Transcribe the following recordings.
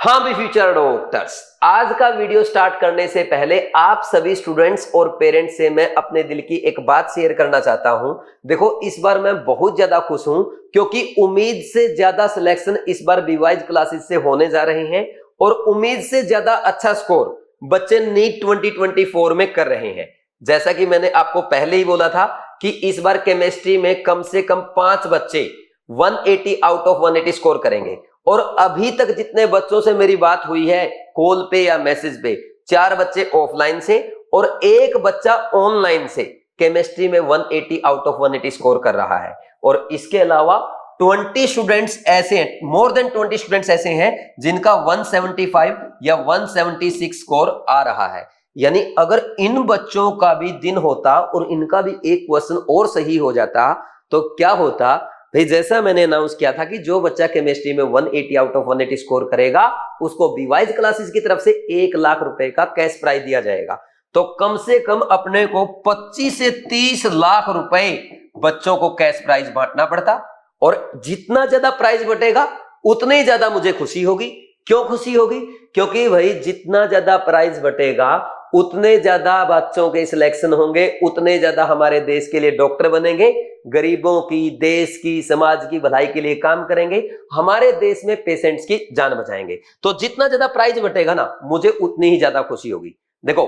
हाँ भी future doctors, आज का वीडियो स्टार्ट करने से पहले आप सभी स्टूडेंट्स और पेरेंट्स से मैं अपने दिल की एक बात शेयर करना चाहता हूं। देखो, इस बार मैं बहुत ज्यादा खुश हूं क्योंकि उम्मीद से ज्यादा सिलेक्शन इस बार बीवाइज क्लासेस से होने जा रहे हैं और उम्मीद से ज्यादा अच्छा स्कोर बच्चे नीट 2024 में कर रहे हैं। जैसा कि मैंने आपको पहले ही बोला था कि इस बार केमिस्ट्री में कम से कम 5 बच्चे 180 आउट ऑफ 180 स्कोर करेंगे और अभी तक जितने बच्चों से मेरी बात हुई है कॉल पे या मैसेज पे, 4 बच्चे ऑफलाइन से और 1 बच्चा ऑनलाइन से केमिस्ट्री में 180 आउट ऑफ 180 स्कोर कर रहा है। और इसके अलावा 20 स्टूडेंट्स ऐसे हैं, मोर देन 20 स्टूडेंट्स ऐसे हैं जिनका 175 या 176 स्कोर आ रहा है। यानी अगर इन बच्चों का भी दिन होता और इनका भी एक क्वेश्चन और सही हो जाता तो क्या होता भाई। जैसा मैंने अनाउंस किया था कि जो बच्चा केमिस्ट्री में 180 आउट ऑफ 180 स्कोर करेगा उसको बीवाइज क्लासेस की तरफ से 1 लाख रुपए का कैश प्राइज दिया जाएगा। तो कम से कम अपने को 25 से 30 लाख रुपए बच्चों को कैश प्राइज बांटना पड़ता और जितना ज्यादा प्राइज बटेगा उतनी ज्यादा मुझे खुशी होगी। क्यों खुशी होगी? क्योंकि भाई जितना ज्यादा प्राइज बटेगा उतने ज्यादा बच्चों के सिलेक्शन होंगे, उतने ज्यादा हमारे देश के लिए डॉक्टर बनेंगे, गरीबों की, देश की, समाज की भलाई के लिए काम करेंगे, हमारे देश में पेशेंट्स की जान बचाएंगे। तो जितना ज्यादा प्राइज बटेगा ना मुझे उतनी ही ज्यादा खुशी होगी। देखो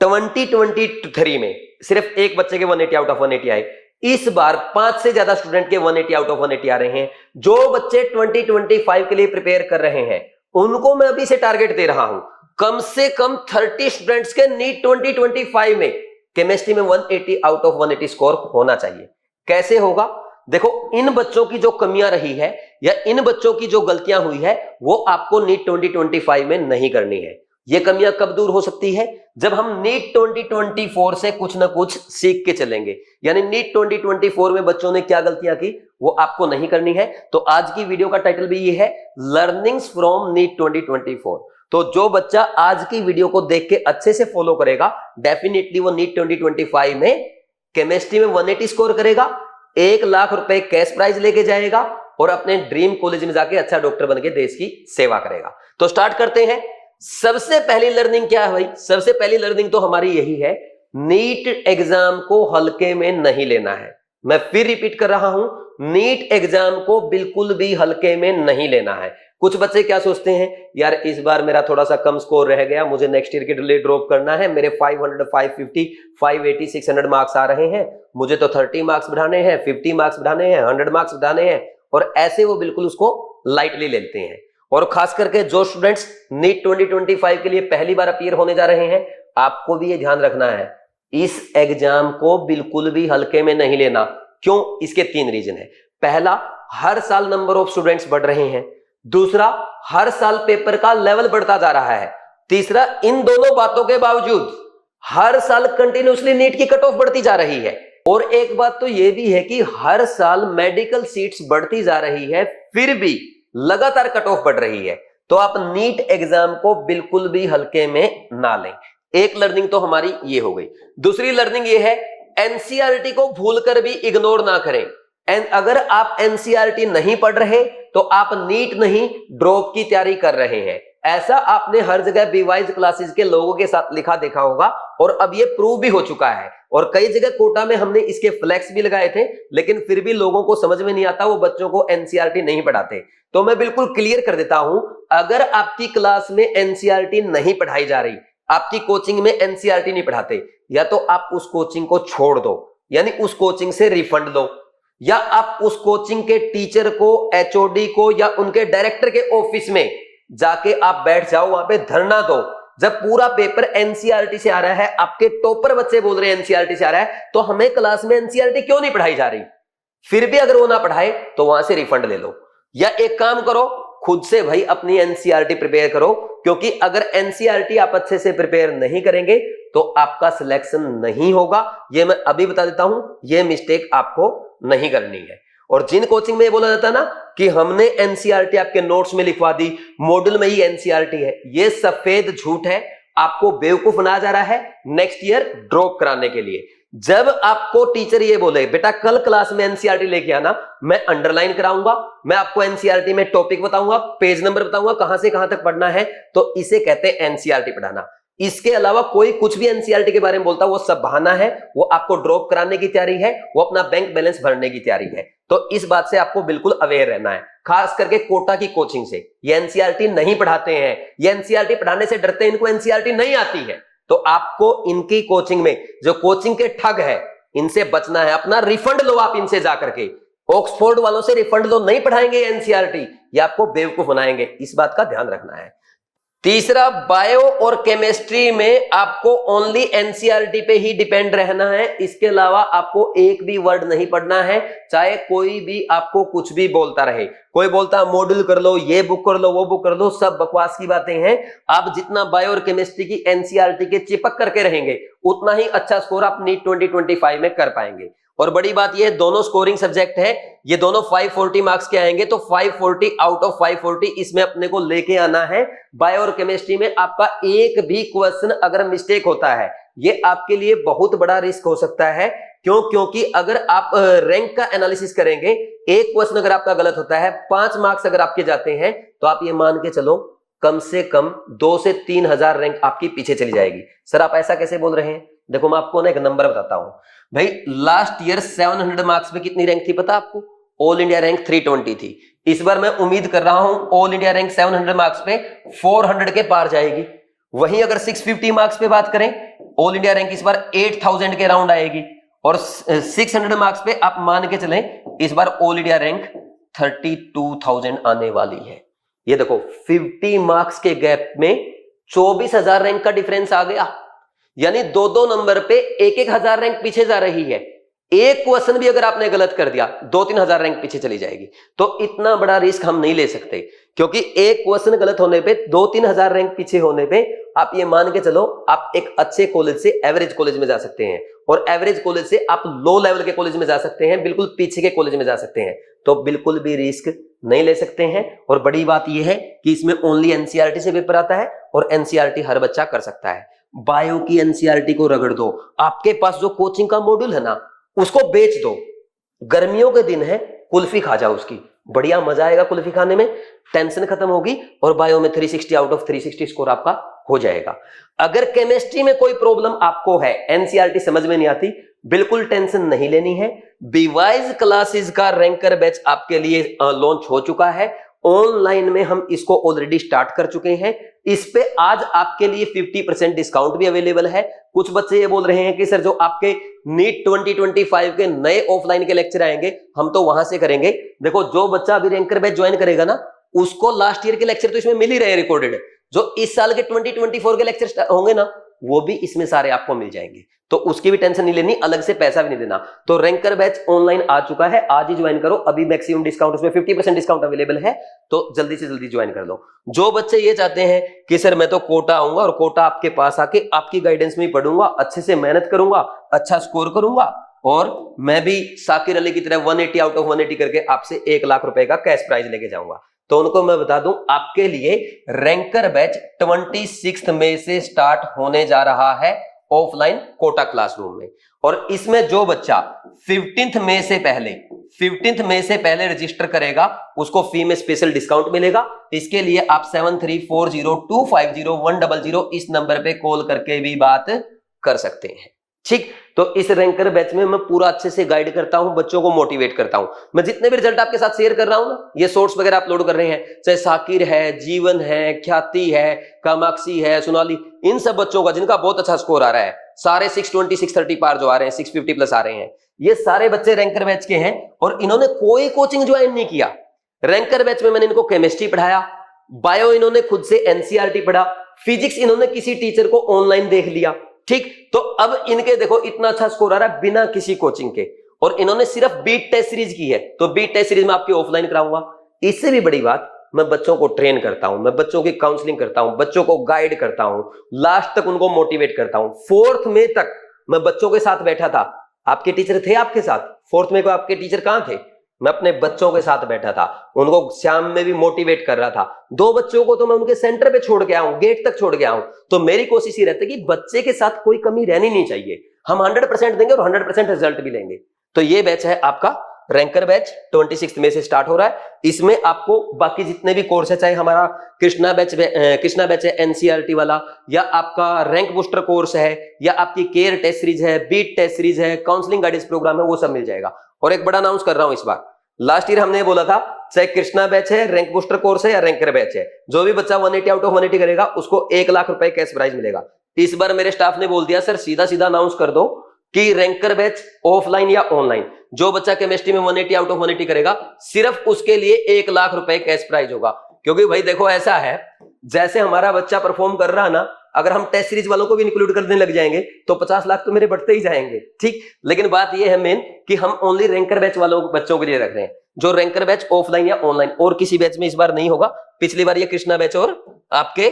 2023 में सिर्फ एक बच्चे के 180 आउट ऑफ 180 आए, इस बार 5 से ज्यादा स्टूडेंट के 180 आउट ऑफ 180 आ रहे हैं। जो बच्चे 2025 के लिए प्रिपेयर कर रहे हैं उनको मैं अभी से टारगेट दे रहा हूं, कम से कम 30 स्टूडेंट्स के नीट 2025 में केमिस्ट्री में 180 आउट ऑफ 180 स्कोर होना चाहिए। कैसे होगा? देखो, इन बच्चों की जो कमियां रही है या इन बच्चों की जो गलतियां हुई है वो आपको नीट 2025 में नहीं करनी है। ये कमियां कब दूर हो सकती है? जब हम नीट 2024 से कुछ ना कुछ सीख के चलेंगे। यानी नीट 2024 में बच्चों ने क्या गलतियां की वो आपको नहीं करनी है। तो आज की वीडियो का टाइटल भी ये है, लर्निंग्स फ्रॉम नीट 2024। तो जो बच्चा आज की वीडियो को देख के अच्छे से फॉलो करेगा डेफिनेटली वो नीट 2025 में केमिस्ट्री में 180 स्कोर करेगा, 1 लाख रुपए कैश प्राइज लेके जाएगा और अपने ड्रीम कॉलेज में जाके अच्छा डॉक्टर बन के देश की सेवा करेगा। तो स्टार्ट करते हैं। सबसे पहली लर्निंग क्या है भाई? सबसे पहली लर्निंग तो हमारी यही है, नीट एग्जाम को हल्के में नहीं लेना है। मैं फिर रिपीट कर रहा हूं, नीट एग्जाम को बिल्कुल भी हल्के में नहीं लेना है। कुछ बच्चे क्या सोचते हैं, यार इस बार मेरा थोड़ा सा कम स्कोर रह गया, मुझे नेक्स्ट ईयर के लिए ड्रॉप करना है, मेरे 500, 550, 580, 600 मार्क्स आ रहे हैं, मुझे तो 30 मार्क्स बढ़ाने हैं, 50 मार्क्स बढ़ाने हैं, 100 मार्क्स बढ़ाने हैं। और ऐसे वो बिल्कुल उसको लाइटली लेते हैं। और खास करके जो स्टूडेंट्स नीट 2025 के लिए पहली बार अपीयर होने जा रहे हैं, आपको भी ये ध्यान रखना है, इस एग्जाम को बिल्कुल भी हल्के में नहीं लेना। क्यों? इसके 3 रीजन है। पहला, हर साल नंबर ऑफ स्टूडेंट्स बढ़ रहे हैं। दूसरा, हर साल पेपर का लेवल बढ़ता जा रहा है। तीसरा, इन दोनों बातों के बावजूद हर साल कंटिन्यूअसली नीट की कट ऑफ बढ़ती जा रही है। और एक बात तो यह भी है कि हर साल मेडिकल सीट्स बढ़ती जा रही है, फिर भी लगातार कट ऑफ बढ़ रही है। तो आप नीट एग्जाम को बिल्कुल भी हल्के में ना लें। एक लर्निंग तो हमारी ये हो गई। दूसरी लर्निंग ये है, एनसीईआरटी को भूलकर भी इग्नोर ना करें। अगर आप एनसीईआरटी नहीं पढ़ रहे तो आप नीट नहीं ड्रॉप की तैयारी कर रहे हैं। ऐसा आपने हर जगह बीवाइज क्लासेस के लोगों के साथ लिखा देखा होगा और अब ये प्रूव भी हो चुका है। और कई जगह कोटा में हमने इसके फ्लैक्स भी लगाए थे, लेकिन फिर भी लोगों को समझ में नहीं आता, वो बच्चों को एनसीईआरटी नहीं पढ़ाते। तो मैं बिल्कुल क्लियर कर देता हूं, अगर आपकी क्लास में एनसीईआरटी नहीं पढ़ाई जा रही, आपकी कोचिंग में एनसीईआरटी नहीं पढ़ाते, या तो आप उस कोचिंग को छोड़ दो, यानी उस कोचिंग से रिफंड दो, या आप उस कोचिंग के टीचर को, एचओडी को या उनके डायरेक्टर के ऑफिस में जाके आप बैठ जाओ, वहां पे धरना दो। जब पूरा पेपर एनसीईआरटी से आ रहा है, आपके टॉपर बच्चे बोल रहे हैं एनसीईआरटी से आ रहा है, तो हमें क्लास में एनसीईआरटी क्यों नहीं पढ़ाई जा रही? फिर भी अगर वो ना पढ़ाए तो वहां से रिफंड ले लो, या एक काम करो, खुद से भाई अपनी एनसीईआरटी प्रिपेयर करो। क्योंकि अगर एनसीईआरटी आप अच्छे से प्रिपेयर नहीं करेंगे तो आपका सिलेक्शन नहीं होगा। ये मैं अभी बता देता हूं, ये मिस्टेक आपको नहीं करनी है। और जिन कोचिंग में ये बोला जाता है ना कि हमने एनसीईआरटी आपके नोट्स में लिखवा दी, मॉड्यूल में ही एनसीईआरटी है, ये सफेद झूठ है। आपको बेवकूफ बनाया जा रहा है नेक्स्ट ईयर ड्रॉप कराने के लिए। जब आपको टीचर ये बोले बेटा कल क्लास में एनसीईआरटी लेके आना, मैं अंडरलाइन कराऊंगा, मैं आपको एनसीईआरटी में टॉपिक बताऊंगा, पेज नंबर बताऊंगा, कहां से कहां तक पढ़ना है, तो इसे कहते हैं एनसीईआरटी पढ़ाना। इसके अलावा कोई कुछ भी एनसीईआरटी के बारे में बोलता, वो सब बहाना है, वो आपको ड्रॉप कराने की तैयारी है, वो अपना बैंक बैलेंस भरने की तैयारी है। तो इस बात से आपको बिल्कुल अवेयर रहना है, खास करके कोटा की कोचिंग से। ये एनसीईआरटी नहीं पढ़ाते हैं, ये एनसीईआरटी पढ़ाने से डरते हैं, इनको एनसीईआरटी नहीं आती है। तो आपको इनकी कोचिंग में जो कोचिंग के ठग है इनसे बचना है। अपना रिफंड लो आप इनसे जाकर के, ऑक्सफोर्ड वालों से रिफंड लो, नहीं पढ़ाएंगे एनसीईआरटी, ये आपको बेवकूफ बनाएंगे, इस बात का ध्यान रखना है। तीसरा, बायो और केमिस्ट्री में आपको ओनली एनसीईआरटी पे ही डिपेंड रहना है, इसके अलावा आपको एक भी वर्ड नहीं पढ़ना है, चाहे कोई भी आपको कुछ भी बोलता रहे। कोई बोलता मॉड्यूल कर लो, ये बुक कर लो, वो बुक कर लो, सब बकवास की बातें हैं। आप जितना बायो और केमिस्ट्री की एनसीईआरटी के चिपक करके रहेंगे, उतना ही अच्छा स्कोर आप नीट 2025 में कर पाएंगे। और बड़ी बात यह, दोनों स्कोरिंग सब्जेक्ट है, ये दोनों 540 मार्क्स के आएंगे, तो 540 आउट ऑफ 540 इसमें अपने को लेके आना है। बायो और केमिस्ट्री में आपका एक भी क्वेश्चन अगर मिस्टेक होता है, ये आपके लिए बहुत बड़ा रिस्क हो सकता है। क्यों? क्योंकि अगर आप रैंक का एनालिसिस करेंगे, एक क्वेश्चन अगर आपका गलत होता है, 5 मार्क्स अगर आपके जाते हैं, तो आप ये मान के चलो कम से कम 2 से 3 हजार रैंक आपकी पीछे चली जाएगी। सर आप ऐसा कैसे बोल रहे हैं? देखो मैं आपको ना एक नंबर बताता हूं भाई। लास्ट ईयर 700 मार्क्स पे कितनी रैंक थी पता आपको? ऑल इंडिया रैंक 320 थी। इस बार मैं उम्मीद कर रहा हूं ऑल इंडिया रैंक 700 मार्क्स पे 400 के पार जाएगी। वहीं अगर 650 मार्क्स पे बात करें, ऑल इंडिया रैंक इस बार 8000 के राउंड आएगी। और 600 मार्क्स पे आप मान के चलें इस बार ऑल इंडिया रैंक 32,000 आने वाली है। ये देखो 50 मार्क्स के गैप में 24,000 रैंक का डिफरेंस आ गया, यानी 2-2 नंबर पे 1-1 हजार रैंक पीछे जा रही है। एक क्वेश्चन भी अगर आपने गलत कर दिया, 2-3 हजार रैंक पीछे चली जाएगी। तो इतना बड़ा रिस्क हम नहीं ले सकते, क्योंकि एक क्वेश्चन गलत होने पे 2-3 हजार रैंक पीछे होने पे आप ये मान के चलो आप एक अच्छे कॉलेज से एवरेज कॉलेज में जा सकते हैं, और एवरेज कॉलेज से आप लो लेवल के कॉलेज में जा सकते हैं, बिल्कुल पीछे के कॉलेज में जा सकते हैं। तो बिल्कुल भी रिस्क नहीं ले सकते हैं। और बड़ी बात यह है कि इसमें ओनली एनसीईआरटी से पेपर आता है, और एनसीईआरटी हर बच्चा कर सकता है। बायो की एनसीईआरटी को रगड़ दो, आपके पास जो कोचिंग का मॉड्यूल है ना, उसको बेच दो। गर्मियों के दिन है, कुल्फी खा जाओ उसकी, बढ़िया मजा आएगा कुल्फी खाने में, टेंशन खत्म होगी, और बायो में 360 आउट ऑफ 360 स्कोर आपका हो जाएगा। अगर केमिस्ट्री में कोई प्रॉब्लम आपको है, एनसीईआरटी समझ में नहीं आती, बिल्कुल टेंशन नहीं लेनी है। बीवाइज क्लासेस का रैंकर बैच आपके लिए लॉन्च हो चुका है। ऑनलाइन में हम इसको ऑलरेडी स्टार्ट कर चुके हैं। इस पे आज आपके लिए 50% डिस्काउंट भी अवेलेबल है। कुछ बच्चे ये बोल रहे हैं कि सर जो आपके नीट 2025 के नए ऑफलाइन के लेक्चर आएंगे हम तो वहां से करेंगे। देखो जो बच्चा अभी रैंकर बैच ज्वाइन करेगा ना, उसको लास्ट ईयर के लेक्चर तो इसमें मिल ही रहे रिकॉर्डेड। जो इस साल के 2024 के लेक्चर होंगे ना, वो भी इसमें सारे आपको मिल जाएंगे, तो उसकी भी टेंशन नहीं लेनी, अलग से पैसा भी नहीं देना। तो रैंकर बैच ऑनलाइन आ चुका है, आज ही ज्वाइन करो। अभी मैक्सिमम डिस्काउंट, उसमें 50% डिस्काउंट अवेलेबल है, तो जल्दी से जल्दी ज्वाइन कर लो। जो बच्चे ये चाहते हैं कि सर मैं तो कोटा आऊंगा और कोटा आपके पास आके आपकी गाइडेंस में ही पढ़ूंगा, अच्छे से मेहनत करूंगा, अच्छा स्कोर करूंगा, और मैं भी साकिर अली की तरह 180 आउट ऑफ 180 करके आपसे 1 लाख रुपए का कैश प्राइज लेके जाऊंगा, तो उनको मैं बता दूं आपके लिए रैंकर बैच 26 मई से स्टार्ट होने जा रहा है ऑफलाइन कोटा क्लासरूम में। और इसमें जो बच्चा 15 मई से पहले रजिस्टर करेगा उसको फी में स्पेशल डिस्काउंट मिलेगा। इसके लिए आप 7340250100 इस नंबर पे कॉल करके भी बात कर सकते हैं। ठीक, तो इस रैंकर बैच में मैं पूरा अच्छे से गाइड करता हूं, बच्चों को मोटिवेट करता हूं। मैं जितने भी रिजल्ट आपके साथ शेयर कर रहा हूं ना, ये शॉर्ट्स वगैरह अपलोड कर रहे हैं, चाहे साकिर है, जीवन है, ख्याति है, कामाक्षी है, सोनाली, इन सब बच्चों का जिनका बहुत अच्छा स्कोर आ रहा है, सारे 620 630 पार जो आ रहे हैं, 650 प्लस आ रहे हैं, ये सारे बच्चे रैंकर बैच के हैं। और इन्होंने कोई कोचिंग ज्वाइन नहीं किया। रैंकर बैच में मैंने इनको केमिस्ट्री पढ़ाया, बायो इन्होंने खुद से एनसीईआरटी पढ़ा, फिजिक्स इन्होंने किसी टीचर को ऑनलाइन देख लिया। ठीक, तो अब इनके देखो इतना अच्छा स्कोर आ रहा है बिना किसी कोचिंग के, और इन्होंने सिर्फ बीट टेस्ट सीरीज की है, तो बीट टेस्ट सीरीज में आपकी ऑफलाइन कराऊंगा। इससे भी बड़ी बात, मैं बच्चों को ट्रेन करता हूं, मैं बच्चों की काउंसलिंग करता हूं, बच्चों को गाइड करता हूं, लास्ट तक उनको मोटिवेट करता हूं। 4th मई तक मैं बच्चों के साथ बैठा था, आपके टीचर थे आपके साथ? 4th मई को आपके टीचर कहां थे? मैं अपने बच्चों के साथ बैठा था, उनको शाम में भी मोटिवेट कर रहा था। 2 बच्चों को तो मैं उनके सेंटर पे छोड़ के आऊं, गेट तक छोड़ के आऊं। तो मेरी कोशिश ये रहती है कि बच्चे के साथ कोई कमी रहनी नहीं चाहिए। हम 100% देंगे और 100% रिजल्ट भी लेंगे। तो ये बैच है आपका रैंकर बैच, 26 मई से स्टार्ट हो रहा है। इसमें आपको बाकी जितने भी कोर्स है, चाहे हमारा कृष्णा बैच है एनसीईआरटी वाला, या आपका रैंक बूस्टर कोर्स है, या आपकी केयर टेस्ट सीरीज है, बीट टेस्ट सीरीज है, काउंसलिंग गाइडेंस प्रोग्राम है, वो सब मिल जाएगा। और एक बड़ा अनाउंस कर रहा हूं इस बार, लास्ट ईयर हमने बोला था चाहे कृष्णा बैच है, रैंक बूस्टर कोर्स है या रैंकर बैच है, जो भी बच्चा 180 आउट ऑफ 180 करेगा उसको 1 लाख रुपए कैश प्राइज मिलेगा। इस बार मेरे स्टाफ ने बोल दिया सर सीधा सीधा अनाउंस कर दो कि रैंकर बैच ऑफलाइन या ऑनलाइन, जो बच्चा केमिस्ट्री में 180 आउट ऑफ 180 करेगा सिर्फ उसके लिए 1 लाख रुपए कैश प्राइज होगा। क्योंकि भाई देखो ऐसा है, जैसे हमारा बच्चा परफॉर्म कर रहा है ना, अगर हम टेस्ट सीरीज वालों को भी इंक्लूड करने लग जाएंगे तो 50 लाख तो मेरे बढ़ते ही जाएंगे, ठीक। लेकिन बात यह है मेन कि हम ओनली रैंकर बैच वालों बच्चों के लिए रख रहे हैं, जो रैंकर बैच ऑफलाइन या ऑनलाइन, और किसी बैच में इस बार नहीं होगा। पिछली बार ये कृष्णा बैच और आपके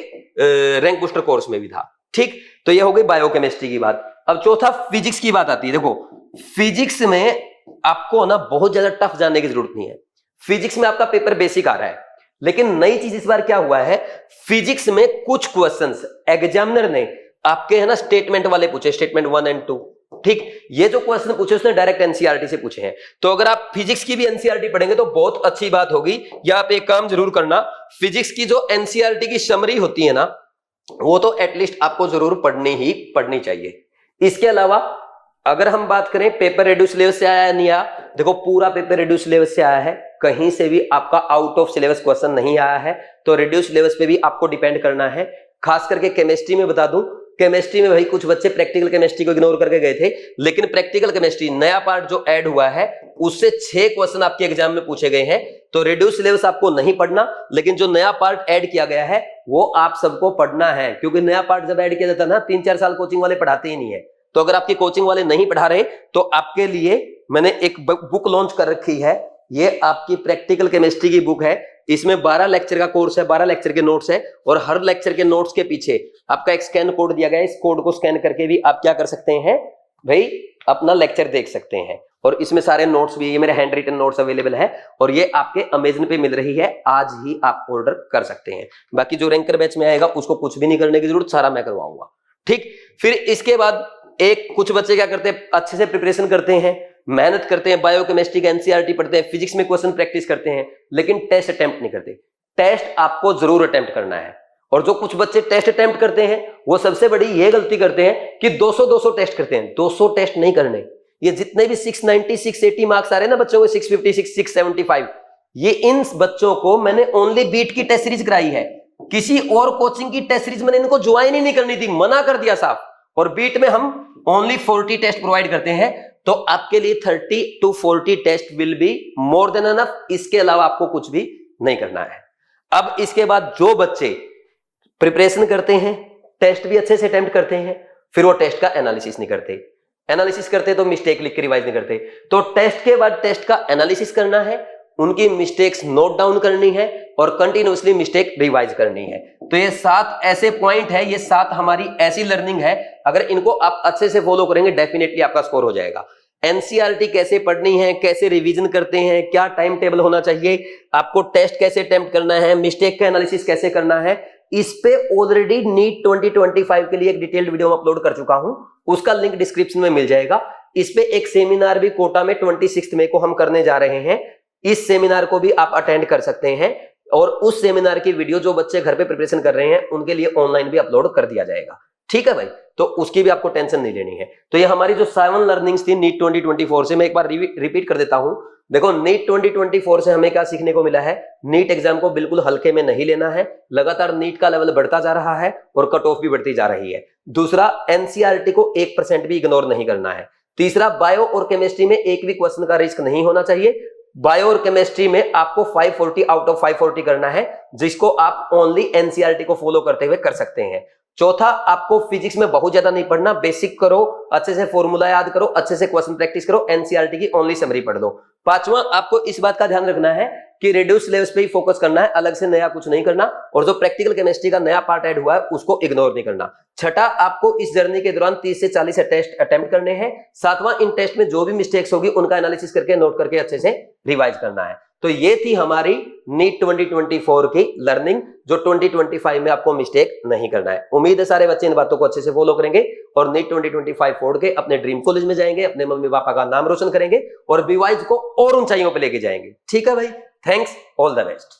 रैंक बूस्टर कोर्स में भी था, ठीक। तो ये हो गई बायोकेमिस्ट्री की बात। अब चौथा फिजिक्स की बात आती है। देखो फिजिक्स में आपको ना बहुत ज्यादा टफ जानने की जरूरत नहीं है, फिजिक्स में आपका पेपर बेसिक आ रहा है। लेकिन नई चीज इस बार क्या हुआ है, फिजिक्स में कुछ क्वेश्चंस एग्जामिनर ने आपके है ना स्टेटमेंट वाले पूछे, स्टेटमेंट 1 और 2, ठीक। ये जो क्वेश्चन पूछे उसने डायरेक्ट एनसीईआरटी से पूछे हैं। तो अगर आप फिजिक्स की भी एनसीईआरटी पढ़ेंगे तो बहुत अच्छी बात होगी। या आप एक काम जरूर करना, फिजिक्स की जो एनसीईआरटी की समरी होती है ना, वो तो एटलीस्ट आपको जरूर पढ़नी चाहिए। इसके अलावा अगर हम बात करें पेपर रेड्यूस सिलेबस से आया है नहीं आया, देखो पूरा पेपर रेड्यूस सिलेबस से आया है, कहीं से भी आपका आउट ऑफ सिलेबस क्वेश्चन नहीं आया है। तो रेड्यूस सिलेबस पे भी आपको डिपेंड करना है। खास करके केमिस्ट्री में बता दूं, केमिस्ट्री में भाई कुछ बच्चे प्रैक्टिकल केमिस्ट्री को इग्नोर करके गए थे, लेकिन प्रैक्टिकल केमिस्ट्री नया पार्ट जो ऐड हुआ है उससे 6 क्वेश्चन आपके एग्जाम में पूछे गए हैं। तो रेड्यूस सिलेबस आपको नहीं पढ़ना, लेकिन जो नया पार्ट ऐड किया गया है वो आप सबको पढ़ना है। क्योंकि नया पार्ट जब ऐड किया जाता है ना, 3-4 साल कोचिंग वाले पढ़ाते ही नहीं है। तो अगर आपकी कोचिंग वाले नहीं पढ़ा रहे तो आपके लिए मैंने एक बुक लॉन्च कर रखी है, ये आपकी प्रैक्टिकल केमिस्ट्री की बुक है। इसमें 12 लेक्चर का कोर्स है, 12 लेक्चर के नोट्स है, और हर लेक्चर के नोट्स के पीछे आपका एक स्कैन कोड दिया गया है। इस कोड को स्कैन करके भी आप क्या कर सकते हैं भाई, अपना लेक्चर देख सकते हैं। और इसमें सारे नोट्स भी, ये मेरे हैंड रिटन नोट्स अवेलेबल है, और ये आपके अमेजन पे मिल रही है, आज ही आप ऑर्डर कर सकते हैं। बाकी जो रैंकर बैच में आएगा उसको कुछ भी नहीं करने की जरूरत, सारा मैं करवाऊंगा, ठीक। फिर इसके बाद एक कुछ बच्चे क्या करते हैं, अच्छे से प्रिपरेशन करते हैं, मेहनत करते हैं, बायोकेमिस्ट्री का एनसीईआरटी पढ़ते हैं, फिजिक्स में क्वेश्चन प्रैक्टिस करते हैं, लेकिन टेस्ट अटेम्प्ट नहीं करते। टेस्ट आपको जरूर अटेम्प्ट करना है। और जो कुछ बच्चे टेस्ट अटेम्प्ट करते हैं वो सबसे बड़ी ये गलती करते हैं कि 200 टेस्ट करते हैं। 200 टेस्ट नहीं करने। ये जितने भी 690 680 मार्क्स आ रहे हैं ना बच्चों को, 650 675, ये इन बच्चों को मैंने ओनली बीट की टेस्ट सीरीज कराई है। किसी और कोचिंग की टेस्ट सीरीज मैंने इनको ज्वाइन ही नहीं करनी थी, मना कर दिया साहब। और बीट में हम ओनली 40 टेस्ट प्रोवाइड करते हैं, तो आपके लिए 30 to 40 test will be more than enough. इसके अलावा आपको कुछ भी नहीं करना है। अब इसके बाद जो बच्चे प्रिपरेशन करते हैं, टेस्ट भी अच्छे से अटेम्प्ट करते हैं, फिर वो टेस्ट का एनालिसिस नहीं करते। एनालिसिस करते तो मिस्टेक लिख के रिवाइज नहीं करते। तो टेस्ट के बाद टेस्ट का एनालिसिस करना है, उनकी मिस्टेक्स नोट डाउन करनी है, और कंटिन्यूअसली मिस्टेक रिवाइज करनी है। तो ये 7 ऐसे पॉइंट है, ये 7 हमारी ऐसी लर्निंग है, अगर इनको आप अच्छे से फॉलो करेंगे डेफिनेटली आपका स्कोर हो जाएगा। एनसीईआरटी कैसे पढ़नी है, कैसे रिवीजन करते हैं, क्या टाइम टेबल होना चाहिए, आपको टेस्ट कैसे अटेम्प्ट करना है, मिस्टेक का एनालिसिस कैसे करना है, इस पे ऑलरेडी नीट 2025 के लिए एक डिटेल्ड वीडियो अपलोड कर चुका हूं, उसका लिंक डिस्क्रिप्शन में मिल जाएगा। इस पे एक सेमिनार भी कोटा में 26 मई को हम करने जा रहे हैं। इस सेमिनार को भी आप अटेंड कर सकते हैं, और उस सेमिनार की वीडियो जो बच्चे घर पे प्रिपरेशन कर रहे हैं उनके लिए ऑनलाइन भी अपलोड कर दिया जाएगा, ठीक है भाई। तो उसकी भी आपको टेंशन नहीं लेनी है। तो ये हमारी जो 7 लर्निंग्स थी नीट 2024 से, मैं एक बार रिपीट कर देता हूं। देखो नीट 2024 से हमें क्या सीखने को मिला है, नीट एग्जाम को बिल्कुल हल्के में नहीं लेना है। लगातार नीट का लेवल बढ़ता जा रहा है और कट ऑफ भी बढ़ती जा रही है। दूसरा, एनसीईआरटी को 1% भी इग्नोर नहीं करना है। तीसरा, बायो और केमिस्ट्री में एक भी क्वेश्चन का रिस्क नहीं होना चाहिए। बायो और केमिस्ट्री में आपको 540 आउट ऑफ 540 करना है, जिसको आप ओनली एनसीईआरटी को फॉलो करते हुए कर सकते हैं। चौथा, आपको फिजिक्स में बहुत ज्यादा नहीं पढ़ना, बेसिक करो, अच्छे से फॉर्मूला याद करो, अच्छे से क्वेश्चन प्रैक्टिस करो, एनसीईआरटी की ओनली समरी पढ़ लो। पांचवा, आपको इस बात का ध्यान रखना है कि रिड्यूस सिलेबस पे ही फोकस करना है, अलग से नया कुछ नहीं करना, और जो प्रैक्टिकल केमिस्ट्री का नया पार्ट ऐड हुआ है उसको इग्नोर नहीं करना। छठा, आपको इस जर्नी के दौरान 30 से 40 टेस्ट अटेम्प्ट करने हैं। सातवां, इन टेस्ट में जो भी मिस्टेक्स होगी उनका एनालिसिस करके नोट करके अच्छे से रिवाइज करना है। तो ये थी हमारी नीट 2024 की लर्निंग, जो 2025 में आपको मिस्टेक नहीं करना है। उम्मीद है सारे बच्चे इन बातों को अच्छे से फॉलो करेंगे और नीट 2025 फोड़ के अपने ड्रीम कॉलेज में जाएंगे, अपने मम्मी पापा का नाम रोशन करेंगे और बीवाइज को और ऊंचाइयों पे लेके जाएंगे। ठीक है भाई, थैंक्स, ऑल द बेस्ट।